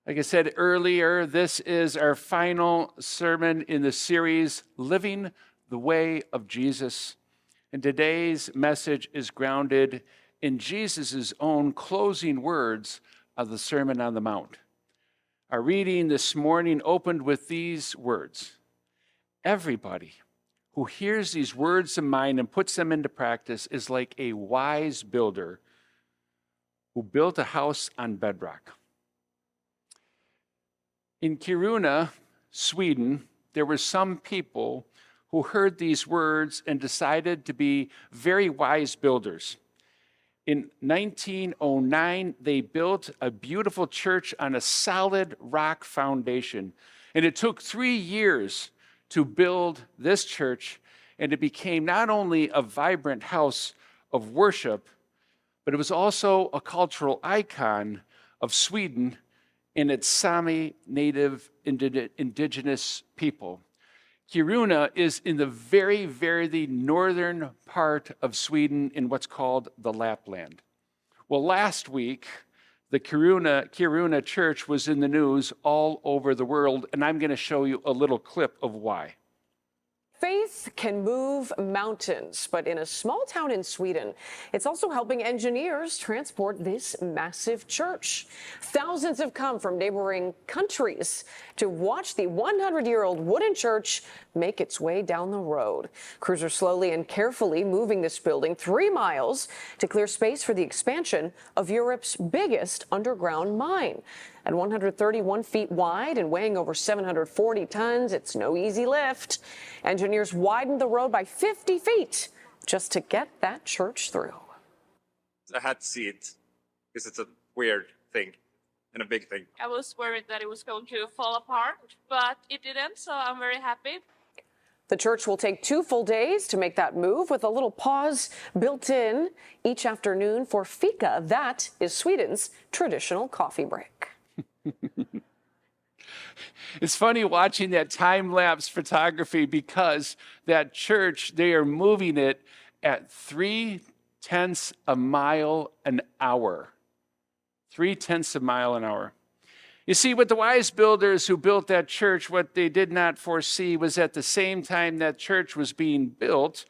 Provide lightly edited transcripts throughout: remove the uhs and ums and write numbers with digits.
Like I said earlier, this is our final sermon in the series, Living the Way of Jesus. And today's message is grounded in Jesus' own closing words of the Sermon on the Mount. Our reading this morning opened with these words: everybody who hears these words of mine and puts them into practice is like a wise builder who built a house on bedrock. In Kiruna, Sweden, there were some people who heard these words and decided to be very wise builders. In 1909, they built a beautiful church on a solid rock foundation. And it took 3 years to build this church, and it became not only a vibrant house of worship, but it was also a cultural icon of Sweden and its Sami native indigenous people. Kiruna is in the very, very northern part of Sweden in what's called the Lapland. Well, last week, the Kiruna church was in the news all over the world, and I'm going to show you a little clip of why. Faith can move mountains, but in a small town in Sweden, it's also helping engineers transport this massive church. Thousands have come from neighboring countries to watch the 100-year-old wooden church make its way down the road. Crews are slowly and carefully moving this building 3 miles to clear space for the expansion of Europe's biggest underground mine. At 131 feet wide and weighing over 740 tons, it's no easy lift. Engineers widened the road by 50 feet just to get that church through. I had to see it because it's a weird thing and a big thing. I was worried that it was going to fall apart, but it didn't, so I'm very happy. The church will take 2 full days to make that move, with a little pause built in each afternoon for fika. That is Sweden's traditional coffee break. It's funny watching that time-lapse photography because that church, they are moving it at 0.3 miles an hour. 0.3 miles an hour. You see, what the wise builders who built that church, what they did not foresee was at the same time that church was being built,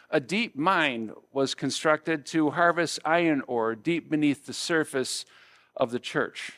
a deep mine was constructed to harvest iron ore deep beneath the surface of the church.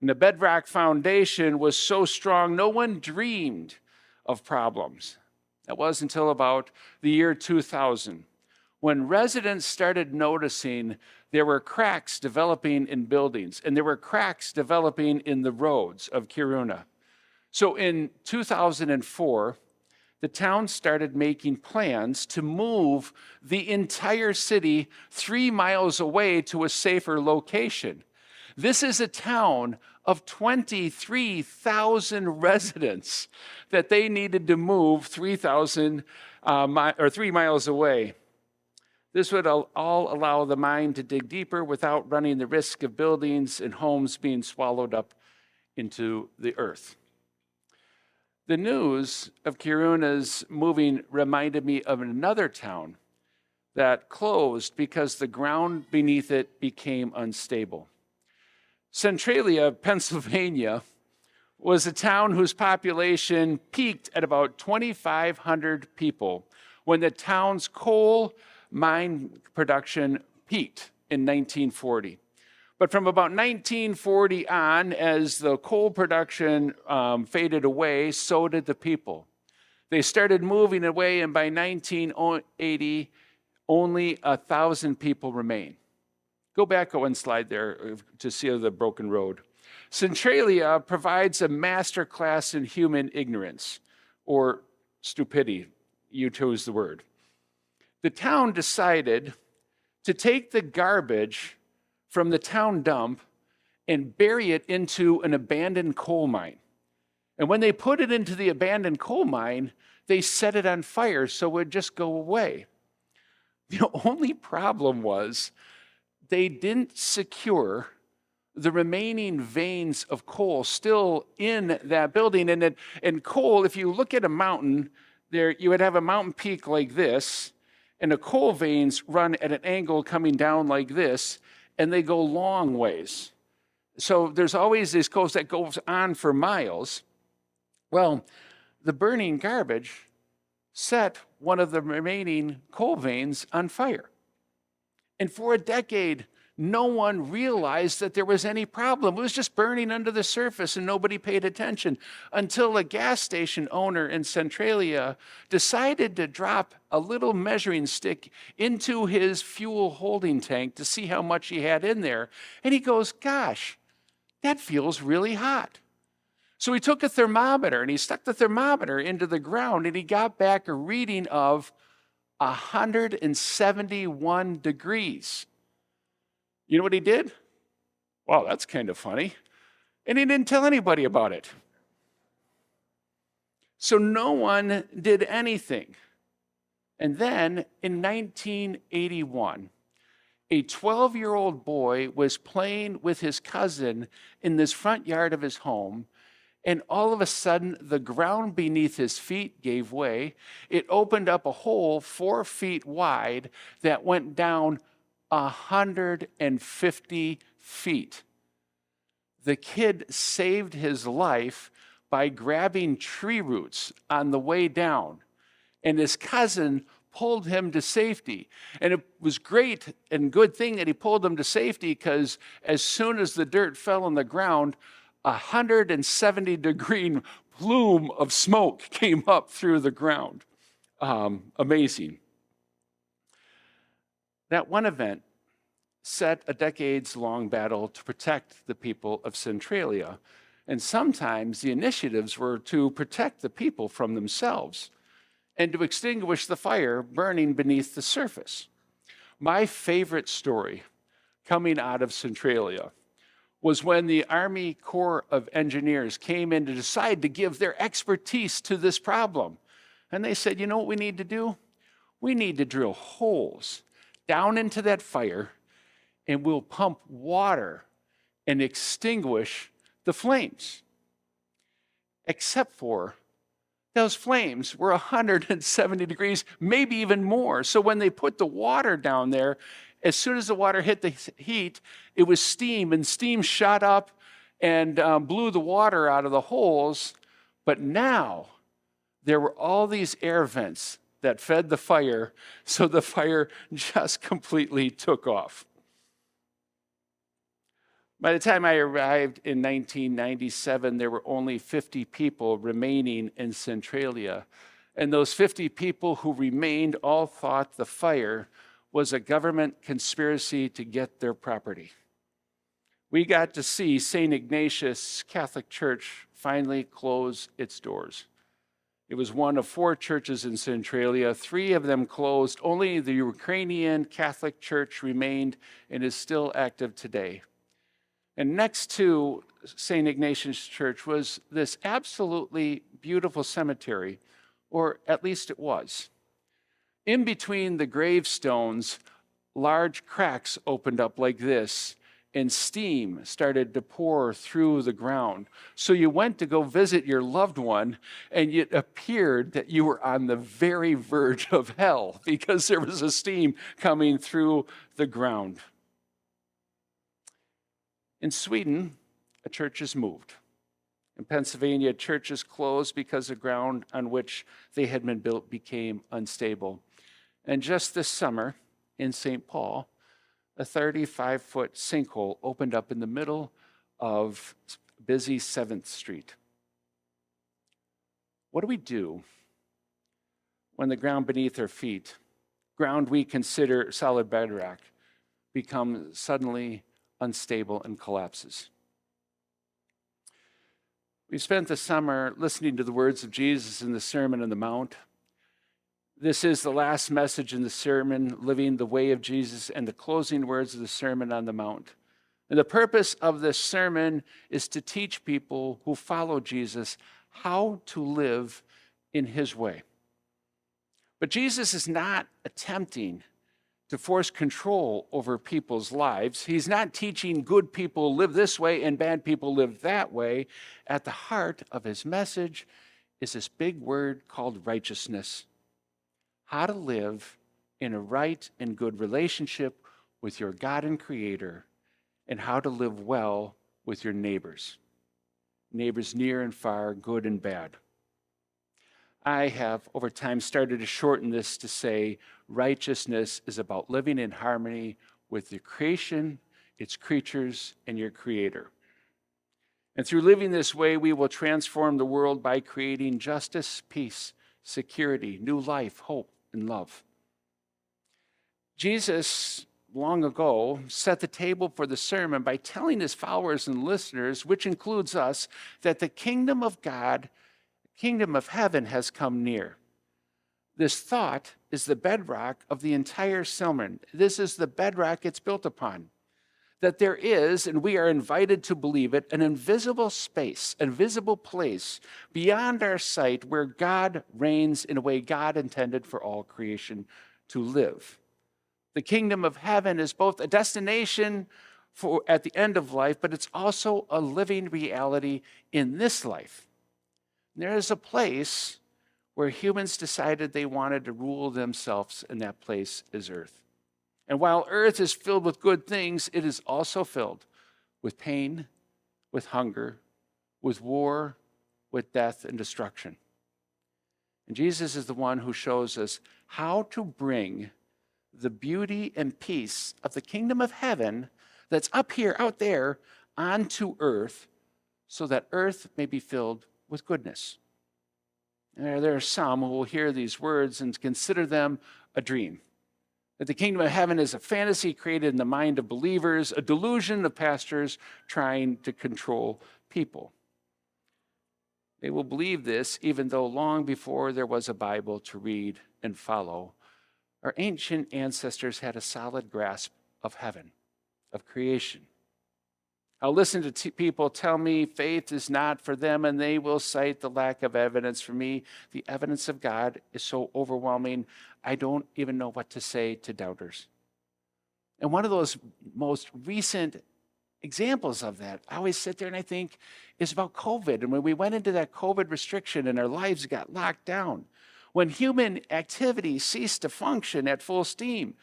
And the bedrock foundation was so strong, no one dreamed of problems. That was until about the year 2000, when residents started noticing there were cracks developing in buildings, and there were cracks developing in the roads of Kiruna. So in 2004, the town started making plans to move the entire city 3 miles away to a safer location. This is a town of 23,000 residents that they needed to move 3 miles away. This would all allow the mine to dig deeper without running the risk of buildings and homes being swallowed up into the earth. The news of Kiruna's moving reminded me of another town that closed because the ground beneath it became unstable. Centralia, Pennsylvania, was a town whose population peaked at about 2,500 people when the town's coal mine production peaked in 1940. But from about 1940 on, as the coal production faded away, so did the people. They started moving away, and by 1980, only 1,000 people remain. Go back one slide there to see the broken road. Centralia provides a master class in human ignorance, or stupidity. You chose the word. The town decided to take the garbage from the town dump and bury it into an abandoned coal mine. And when they put it into the abandoned coal mine, they set it on fire so it would just go away. The only problem was they didn't secure the remaining veins of coal still in that building. And coal, if you look at a mountain, there you would have a mountain peak like this, and the coal veins run at an angle coming down like this, and they go long ways. So there's always this coast that goes on for miles. Well, the burning garbage set one of the remaining coal veins on fire. And for a decade, no one realized that there was any problem. It was just burning under the surface and nobody paid attention until a gas station owner in Centralia decided to drop a little measuring stick into his fuel holding tank to see how much he had in there. And he goes, gosh, that feels really hot. So he took a thermometer and he stuck the thermometer into the ground and he got back a reading of 171 degrees. You know what he did? Wow, that's kind of funny. And he didn't tell anybody about it. So no one did anything. And then in 1981, a 12-year-old boy was playing with his cousin in this front yard of his home, and all of a sudden, the ground beneath his feet gave way. It opened up a hole 4 feet wide that went down 150 feet. The kid saved his life by grabbing tree roots on the way down, and his cousin pulled him to safety. And it was great and good thing that he pulled him to safety, because as soon as the dirt fell on the ground, 170-degree plume of smoke came up through the ground. Amazing. That one event set a decades-long battle to protect the people of Centralia. And sometimes the initiatives were to protect the people from themselves and to extinguish the fire burning beneath the surface. My favorite story coming out of Centralia was when the Army Corps of Engineers came in to decide to give their expertise to this problem. And they said, you know what we need to do? We need to drill holes down into that fire, and we'll pump water and extinguish the flames. Except for those flames were 170 degrees, maybe even more. So when they put the water down there, as soon as the water hit the heat, it was steam, and steam shot up and blew the water out of the holes. But now there were all these air vents that fed the fire, so the fire just completely took off. By the time I arrived in 1997, there were only 50 people remaining in Centralia. And those 50 people who remained all thought the fire was a government conspiracy to get their property. We got to see St. Ignatius Catholic Church finally close its doors. It was one of 4 churches in Centralia. 3 of them closed. Only the Ukrainian Catholic Church remained and is still active today. And next to St. Ignatius Church was this absolutely beautiful cemetery, or at least it was. In between the gravestones, large cracks opened up like this, and steam started to pour through the ground. So you went to go visit your loved one, and it appeared that you were on the very verge of hell because there was a steam coming through the ground. In Sweden, a church is moved. In Pennsylvania, churches closed because the ground on which they had been built became unstable. And just this summer, in St. Paul, a 35-foot sinkhole opened up in the middle of busy 7th Street. What do we do when the ground beneath our feet, ground we consider solid bedrock, becomes suddenly unstable and collapses? We spent the summer listening to the words of Jesus in the Sermon on the Mount. This is the last message in the sermon, living the way of Jesus, and the closing words of the Sermon on the Mount. And the purpose of this sermon is to teach people who follow Jesus how to live in his way. But Jesus is not attempting to force control over people's lives. He's not teaching good people live this way and bad people live that way. At the heart of his message is this big word called righteousness. How to live in a right and good relationship with your God and Creator, and how to live well with your neighbors, neighbors near and far, good and bad. I have, over time, started to shorten this to say righteousness is about living in harmony with your creation, its creatures, and your Creator. And through living this way, we will transform the world by creating justice, peace, security, new life, hope, and love. Jesus, long ago, set the table for the sermon by telling his followers and listeners, which includes us, that the kingdom of God, kingdom of heaven has come near. This thought is the bedrock of the entire sermon. This is the bedrock it's built upon. That there is, and we are invited to believe it, an invisible space, an invisible place beyond our sight where God reigns in a way God intended for all creation to live. The kingdom of heaven is both a destination for at the end of life, but it's also a living reality in this life. There is a place where humans decided they wanted to rule themselves, and that place is earth. And while earth is filled with good things, it is also filled with pain, with hunger, with war, with death and destruction. And Jesus is the one who shows us how to bring the beauty and peace of the kingdom of heaven that's up here, out there, onto earth, so that earth may be filled with goodness. And there are some who will hear these words and consider them a dream. That the kingdom of heaven is a fantasy created in the mind of believers, a delusion of pastors trying to control people. They will believe this even though long before there was a Bible to read and follow, our ancient ancestors had a solid grasp of heaven, of creation. I'll listen to people tell me faith is not for them, and they will cite the lack of evidence. For me, the evidence of God is so overwhelming, I don't even know what to say to doubters. And one of those most recent examples of that, I always sit there and I think, is about COVID. And when we went into that COVID restriction and our lives got locked down, when human activity ceased to function at full steam,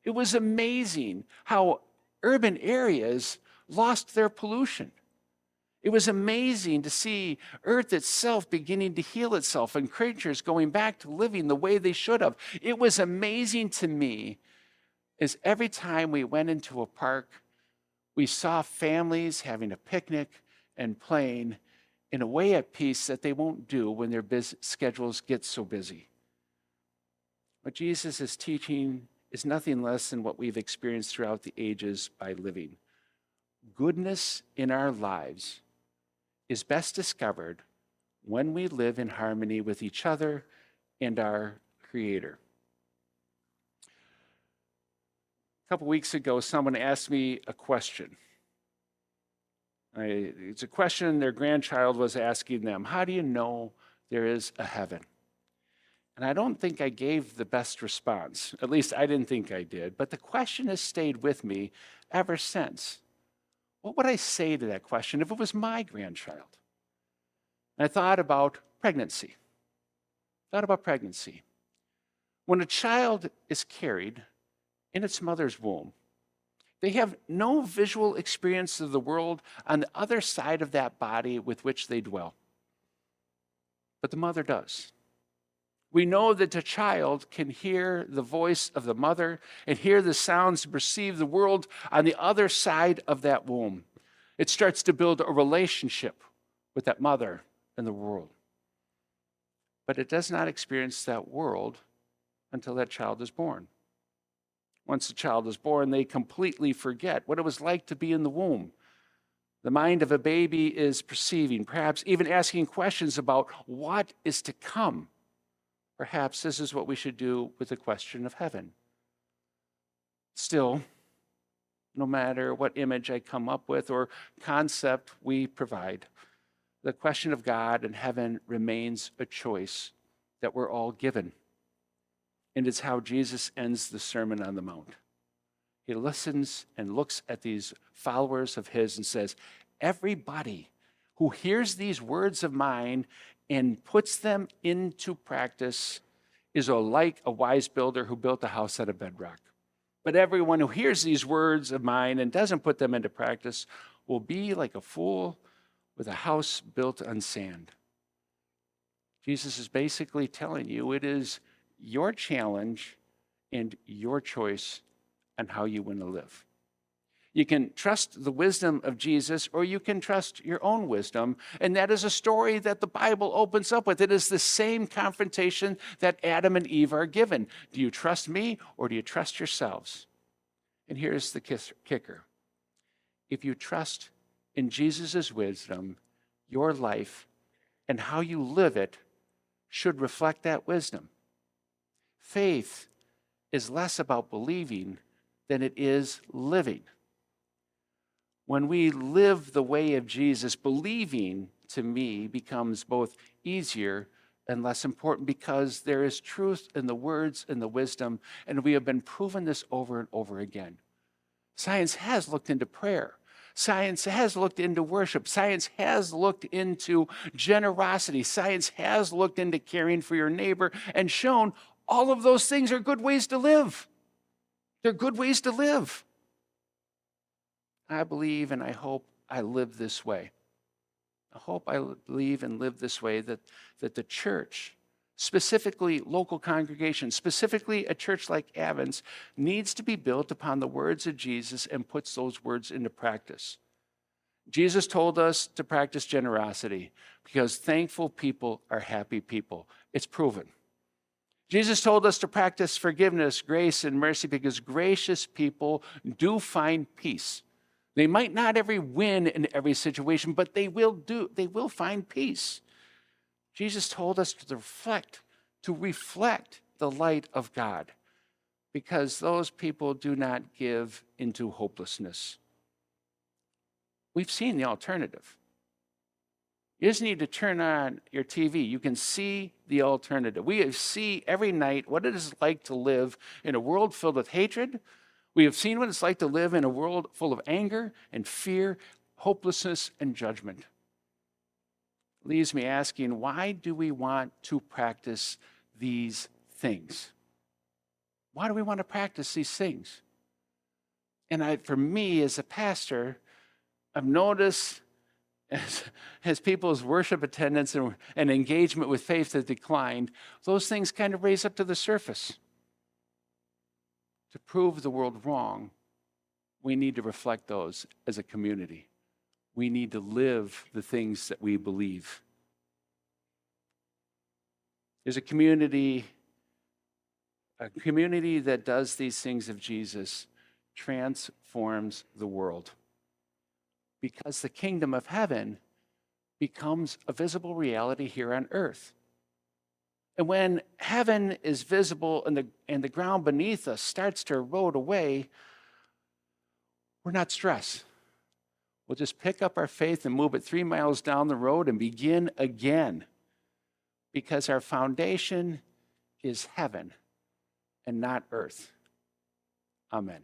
it was amazing how urban areas lost their pollution. It was amazing to see Earth itself beginning to heal itself and creatures going back to living the way they should have. It was amazing to me as every time we went into a park, we saw families having a picnic and playing in a way at peace that they won't do when their schedules get so busy. What Jesus is teaching is nothing less than what we've experienced throughout the ages by living. Goodness in our lives is best discovered when we live in harmony with each other and our Creator. A couple weeks ago, someone asked me a question. It's a question their grandchild was asking them. How do you know there is a heaven? And I don't think I gave the best response. At least I didn't think I did. But the question has stayed with me ever since. What would I say to that question if it was my grandchild? And I thought about pregnancy. When a child is carried in its mother's womb, they have no visual experience of the world on the other side of that body with which they dwell. But the mother does. We know that the child can hear the voice of the mother and hear the sounds and perceive the world on the other side of that womb. It starts to build a relationship with that mother and the world. But it does not experience that world until that child is born. Once the child is born, they completely forget what it was like to be in the womb. The mind of a baby is perceiving, perhaps even asking questions about what is to come. Perhaps this is what we should do with the question of heaven. Still, no matter what image I come up with or concept we provide, the question of God and heaven remains a choice that we're all given. And it's how Jesus ends the Sermon on the Mount. He listens and looks at these followers of his and says, everybody who hears these words of mine and puts them into practice is like a wise builder who built a house out of bedrock. But everyone who hears these words of mine and doesn't put them into practice will be like a fool with a house built on sand. Jesus is basically telling you it is your challenge and your choice on how you want to live. You can trust the wisdom of Jesus, or you can trust your own wisdom. And that is a story that the Bible opens up with. It is the same confrontation that Adam and Eve are given. Do you trust me, or do you trust yourselves? And here's the kicker. If you trust in Jesus' wisdom, your life and how you live it should reflect that wisdom. Faith is less about believing than it is living. When we live the way of Jesus, believing, to me, becomes both easier and less important because there is truth in the words and the wisdom, and we have been proven this over and over again. Science has looked into prayer. Science has looked into worship. Science has looked into generosity. Science has looked into caring for your neighbor and shown all of those things are good ways to live. They're good ways to live. I believe and I hope I live this way. I hope I believe and live this way, that the church, specifically local congregations, specifically a church like Advent's, needs to be built upon the words of Jesus and puts those words into practice. Jesus told us to practice generosity because thankful people are happy people. It's proven. Jesus told us to practice forgiveness, grace, and mercy because gracious people do find peace. They might not win in every situation, but they will find peace. Jesus told us to reflect the light of God because those people do not give into hopelessness. We've seen the alternative. You just need to turn on your TV. You can see the alternative. We see every night what it is like to live in a world filled with hatred. We have seen what it's like to live in a world full of anger and fear, hopelessness and judgment. Leaves me asking, why do we want to practice these things? Why do we want to practice these things? And for me, as a pastor, I've noticed as people's worship attendance and engagement with faith has declined, those things kind of raise up to the surface. To prove the world wrong, we need to reflect those as a community. We need to live the things that we believe. There's a community that does these things of Jesus transforms the world because the kingdom of heaven becomes a visible reality here on earth. And when heaven is visible and the ground beneath us starts to erode away, we're not stressed. We'll just pick up our faith and move it 3 miles down the road and begin again because our foundation is heaven and not earth. Amen.